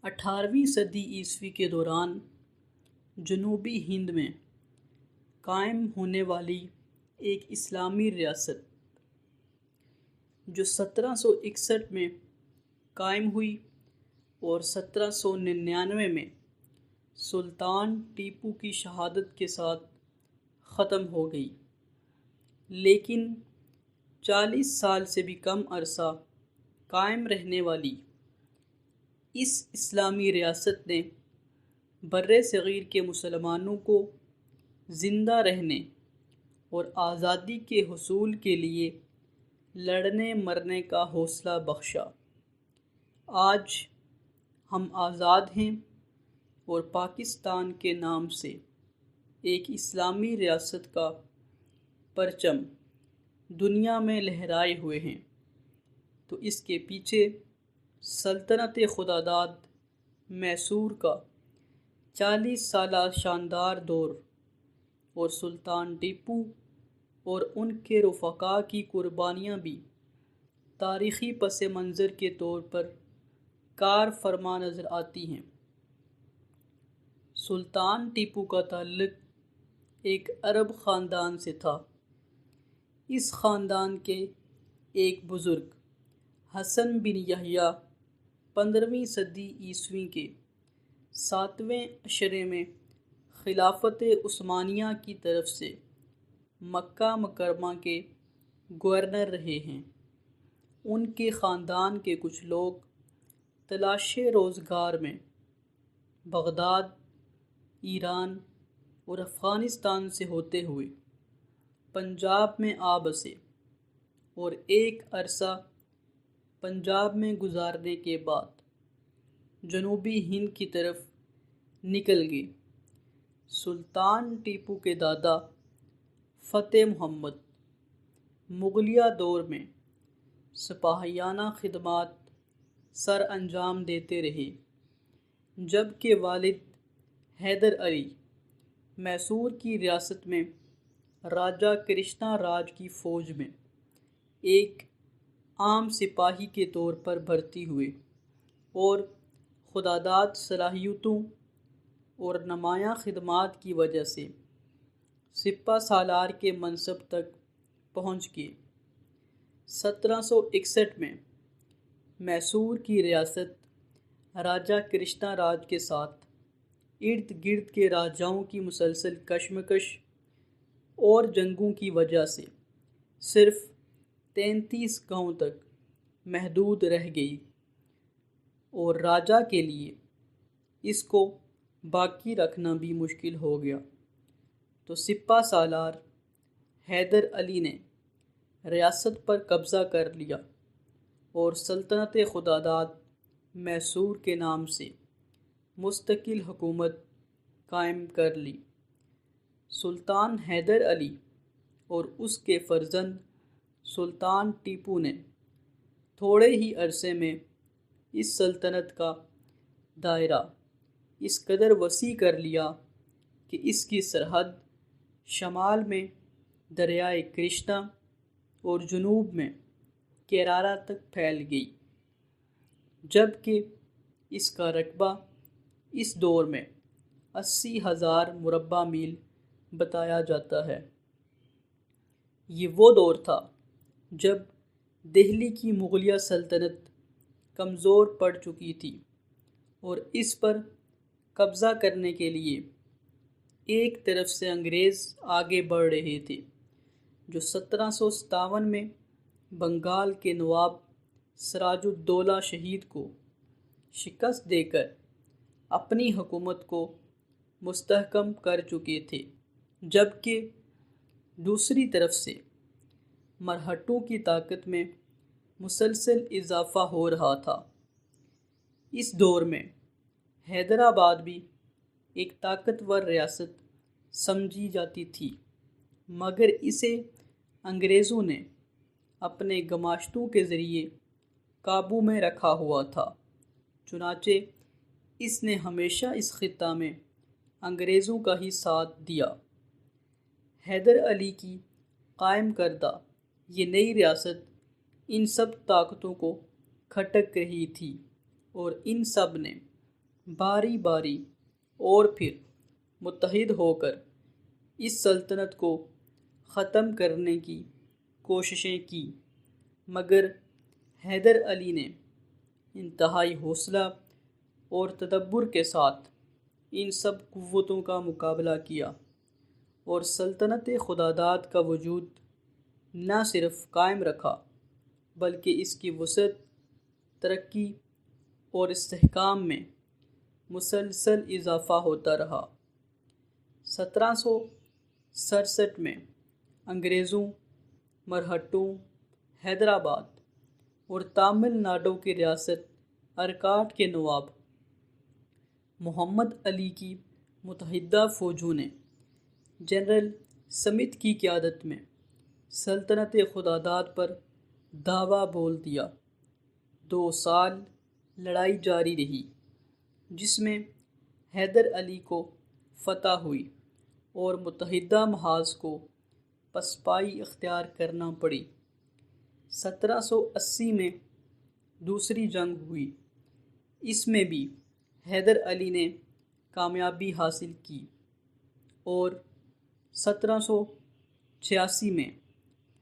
18ویں صدی عیسوی کے دوران جنوبی ہند میں قائم ہونے والی ایک اسلامی ریاست جو 1761 میں قائم ہوئی اور 1799 میں سلطان ٹیپو کی شہادت کے ساتھ ختم ہو گئی، لیکن 40 سال سے بھی کم عرصہ قائم رہنے والی اس اسلامی ریاست نے برصغیر کے مسلمانوں کو زندہ رہنے اور آزادی کے حصول کے لیے لڑنے مرنے کا حوصلہ بخشا۔ آج ہم آزاد ہیں اور پاکستان کے نام سے ایک اسلامی ریاست کا پرچم دنیا میں لہرائے ہوئے ہیں، تو اس کے پیچھے سلطنت خداداد میسور کا 40 سالہ شاندار دور اور سلطان ٹیپو اور ان کے رفقا کی قربانیاں بھی تاریخی پس منظر کے طور پر کار فرما نظر آتی ہیں۔ سلطان ٹیپو کا تعلق ایک عرب خاندان سے تھا۔ اس خاندان کے ایک بزرگ حسن بن یحییٰ 15ویں صدی عیسوی کے 7ویں عشرے میں خلافت عثمانیہ کی طرف سے مکہ مکرمہ کے گورنر رہے ہیں۔ ان کے خاندان کے کچھ لوگ تلاش روزگار میں بغداد، ایران اور افغانستان سے ہوتے ہوئے پنجاب میں آ بسے اور ایک عرصہ پنجاب میں گزارنے کے بعد جنوبی ہند کی طرف نکل گئے۔ سلطان ٹیپو کے دادا فتح محمد مغلیہ دور میں سپاہیانہ خدمات سر انجام دیتے رہے، جبکہ والد حیدر علی میسور کی ریاست میں راجہ کرشنا راج کی فوج میں ایک عام سپاہی کے طور پر بھرتی ہوئے اور خداداد صلاحیتوں اور نمایاں خدمات کی وجہ سے سپہ سالار کے منصب تک پہنچ گئے۔ 1761 میں میسور کی ریاست راجہ کرشنا راج کے ساتھ ارد گرد کے راجاؤں کی مسلسل کشمکش اور جنگوں کی وجہ سے صرف 33 گاؤں تک محدود رہ گئی اور راجہ کے لیے اس کو باقی رکھنا بھی مشکل ہو گیا، تو سپہ سالار حیدر علی نے ریاست پر قبضہ کر لیا اور سلطنت خداداد میسور کے نام سے مستقل حکومت قائم کر لی۔ سلطان حیدر علی اور اس کے فرزند سلطان ٹیپو نے تھوڑے ہی عرصے میں اس سلطنت کا دائرہ اس قدر وسیع کر لیا کہ اس کی سرحد شمال میں دریائے کرشنا اور جنوب میں کیرالہ تک پھیل گئی، جبکہ اس کا رقبہ اس دور میں 80,000 مربع میل بتایا جاتا ہے۔ یہ وہ دور تھا جب دہلی کی مغلیہ سلطنت کمزور پڑ چکی تھی اور اس پر قبضہ کرنے کے لیے ایک طرف سے انگریز آگے بڑھ رہے تھے، جو 1757 میں بنگال کے نواب سراج الدولہ شہید کو شکست دے کر اپنی حکومت کو مستحکم کر چکے تھے، جبکہ دوسری طرف سے مرہٹوں کی طاقت میں مسلسل اضافہ ہو رہا تھا۔ اس دور میں حیدرآباد بھی ایک طاقتور ریاست سمجھی جاتی تھی، مگر اسے انگریزوں نے اپنے گماشتوں کے ذریعے قابو میں رکھا ہوا تھا، چنانچہ اس نے ہمیشہ اس خطہ میں انگریزوں کا ہی ساتھ دیا۔ حیدر علی کی قائم کردہ یہ نئی ریاست ان سب طاقتوں کو کھٹک رہی تھی اور ان سب نے باری باری اور پھر متحد ہو کر اس سلطنت کو ختم کرنے کی کوششیں کی، مگر حیدر علی نے انتہائی حوصلہ اور تدبر کے ساتھ ان سب قوتوں کا مقابلہ کیا اور سلطنت خداداد کا وجود نہ صرف قائم رکھا بلکہ اس کی وسعت، ترقی اور استحکام میں مسلسل اضافہ ہوتا رہا۔ 1767 میں انگریزوں، مرہٹوں، حیدرآباد اور تامل ناڈو کی ریاست ارکاٹ کے نواب محمد علی کی متحدہ فوجوں نے جنرل سمتھ کی قیادت میں سلطنت خداداد پر دعویٰ بول دیا۔ 2 سال لڑائی جاری رہی، جس میں حیدر علی کو فتح ہوئی اور متحدہ محاذ کو پسپائی اختیار کرنا پڑی۔ 1780 میں دوسری جنگ ہوئی، اس میں بھی حیدر علی نے کامیابی حاصل کی اور 1786 میں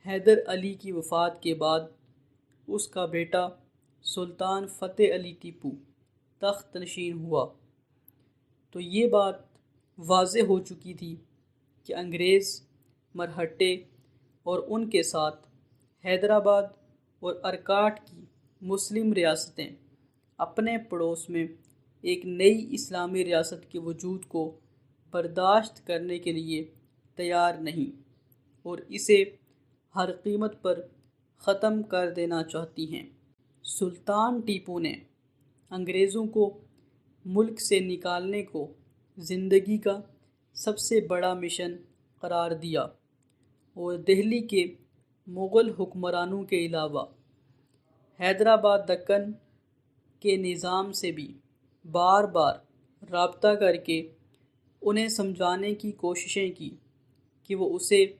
حیدر علی کی وفات کے بعد اس کا بیٹا سلطان فتح علی ٹیپو تخت نشین ہوا۔ تو یہ بات واضح ہو چکی تھی کہ انگریز، مرہٹے اور ان کے ساتھ حیدرآباد اور ارکاٹ کی مسلم ریاستیں اپنے پڑوس میں ایک نئی اسلامی ریاست کے وجود کو برداشت کرنے کے لیے تیار نہیں اور اسے ہر قیمت پر ختم کر دینا چاہتی ہیں۔ سلطان ٹیپو نے انگریزوں کو ملک سے نکالنے کو زندگی کا سب سے بڑا مشن قرار دیا اور دہلی کے مغل حکمرانوں کے علاوہ حیدرآباد دکن کے نظام سے بھی بار بار رابطہ کر کے انہیں سمجھانے کی کوششیں کی کہ وہ اسے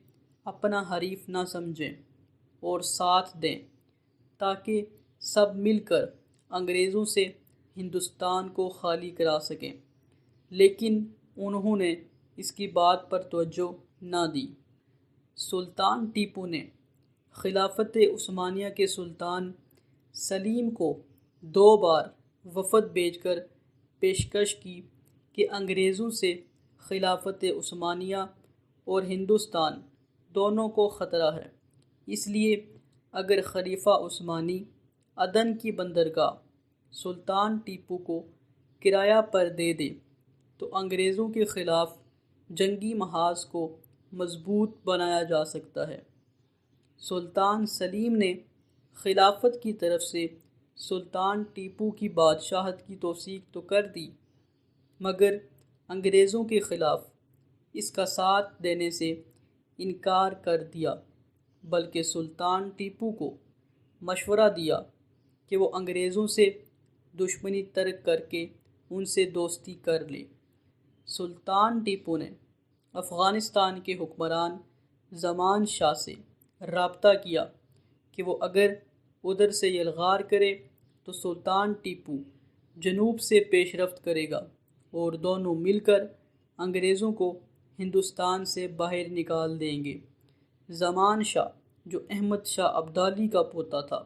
اپنا حریف نہ سمجھیں اور ساتھ دیں تاکہ سب مل کر انگریزوں سے ہندوستان کو خالی کرا سکیں، لیکن انہوں نے اس کی بات پر توجہ نہ دی۔ سلطان ٹیپو نے خلافت عثمانیہ کے سلطان سلیم کو 2 بار وفد بھیج کر پیشکش کی کہ انگریزوں سے خلافت عثمانیہ اور ہندوستان دونوں کو خطرہ ہے، اس لیے اگر خلیفہ عثمانی عدن کی بندرگاہ سلطان ٹیپو کو کرایہ پر دے دے تو انگریزوں کے خلاف جنگی محاذ کو مضبوط بنایا جا سکتا ہے۔ سلطان سلیم نے خلافت کی طرف سے سلطان ٹیپو کی بادشاہت کی توثیق تو کر دی، مگر انگریزوں کے خلاف اس کا ساتھ دینے سے انکار کر دیا، بلکہ سلطان ٹیپو کو مشورہ دیا کہ وہ انگریزوں سے دشمنی ترک کر کے ان سے دوستی کر لے۔ سلطان ٹیپو نے افغانستان کے حکمران زمان شاہ سے رابطہ کیا کہ وہ اگر ادھر سے یلغار کرے تو سلطان ٹیپو جنوب سے پیش رفت کرے گا اور دونوں مل کر انگریزوں کو ہندوستان سے باہر نکال دیں گے۔ زمان شاہ جو احمد شاہ ابدالی کا پوتا تھا،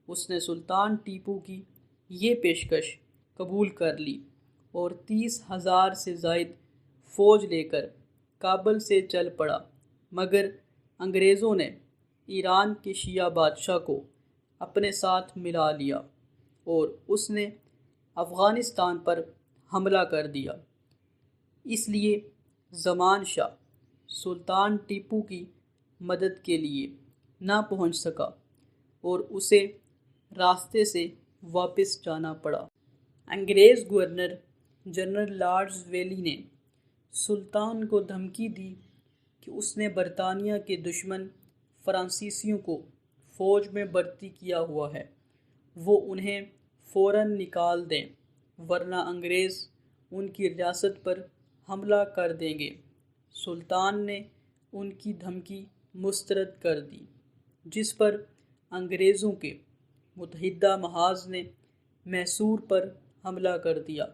اس نے سلطان ٹیپو کی یہ پیشکش قبول کر لی اور 30,000 سے زائد فوج لے کر کابل سے چل پڑا، مگر انگریزوں نے ایران کے شیعہ بادشاہ کو اپنے ساتھ ملا لیا اور اس نے افغانستان پر حملہ کر دیا۔ اس لیے زمان شاہ سلطان ٹیپو کی مدد کے لیے نہ پہنچ سکا اور اسے راستے سے واپس جانا پڑا۔ انگریز گورنر جنرل لارڈز ویلی نے سلطان کو دھمکی دی کہ اس نے برطانیہ کے دشمن فرانسیسیوں کو فوج میں بھرتی کیا ہوا ہے، وہ انہیں فوراً نکال دیں ورنہ انگریز ان کی ریاست پر حملہ کر دیں گے۔ سلطان نے ان کی دھمکی مسترد کر دی، جس پر انگریزوں کے متحدہ محاذ نے میسور پر حملہ کر دیا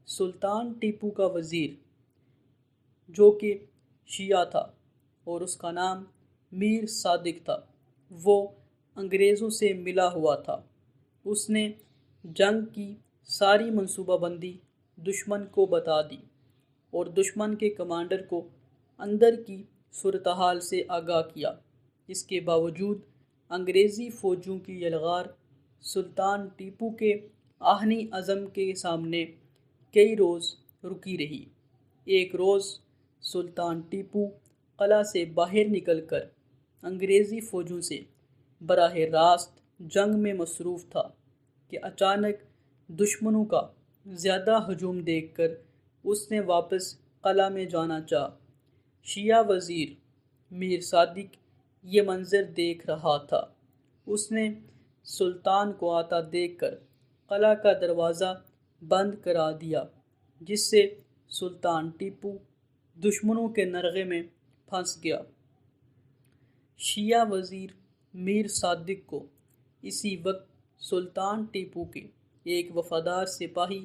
سلطان ٹیپو کا وزیر جو کہ شیعہ تھا اور اس کا نام میر صادق تھا، وہ انگریزوں سے ملا ہوا تھا۔ اس نے جنگ کی ساری منصوبہ بندی دشمن کو بتا دی اور دشمن کے کمانڈر کو اندر کی صورتحال سے آگاہ کیا۔ اس کے باوجود انگریزی فوجوں کی یلغار سلطان ٹیپو کے آہنی عزم کے سامنے کئی روز رکی رہی۔ ایک روز سلطان ٹیپو قلعہ سے باہر نکل کر انگریزی فوجوں سے براہ راست جنگ میں مصروف تھا کہ اچانک دشمنوں کا زیادہ ہجوم دیکھ کر اس نے واپس قلعہ میں جانا چاہا۔ شیعہ وزیر میر صادق یہ منظر دیکھ رہا تھا۔ اس نے سلطان کو آتا دیکھ کر قلعہ کا دروازہ بند کرا دیا، جس سے سلطان ٹیپو دشمنوں کے نرغے میں پھنس گیا۔ شیعہ وزیر میر صادق کو اسی وقت سلطان ٹیپو کے ایک وفادار سپاہی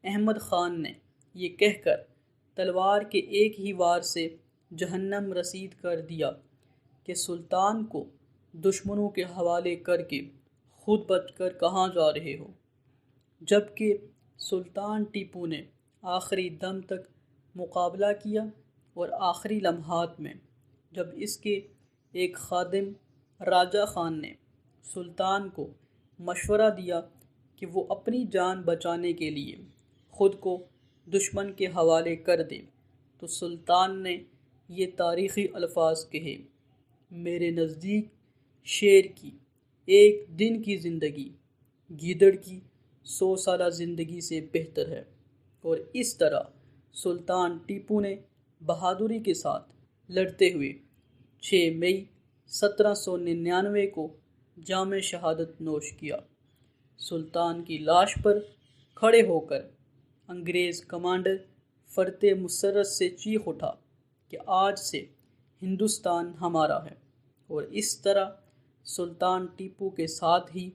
احمد خان نے یہ کہہ کر تلوار کے ایک ہی وار سے جہنم رسید کر دیا کہ سلطان کو دشمنوں کے حوالے کر کے خود بچ کر کہاں جا رہے ہو۔ جبکہ سلطان ٹیپو نے آخری دم تک مقابلہ کیا اور آخری لمحات میں جب اس کے ایک خادم راجہ خان نے سلطان کو مشورہ دیا کہ وہ اپنی جان بچانے کے لیے خود کو دشمن کے حوالے کر دے، تو سلطان نے یہ تاریخی الفاظ کہے: میرے نزدیک شیر کی ایک دن کی زندگی گیدڑ کی 100 سالہ زندگی سے بہتر ہے۔ اور اس طرح سلطان ٹیپو نے بہادری کے ساتھ لڑتے ہوئے 6 مئی 1799 کو جام شہادت نوش کیا۔ سلطان کی لاش پر کھڑے ہو کر انگریز کمانڈر فرتے مسرت سے چیخ اٹھا کہ آج سے ہندوستان ہمارا ہے، اور اس طرح سلطان ٹیپو کے ساتھ ہی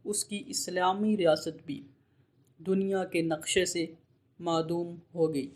اس کی اسلامی ریاست بھی دنیا کے نقشے سے معدوم ہو گئی۔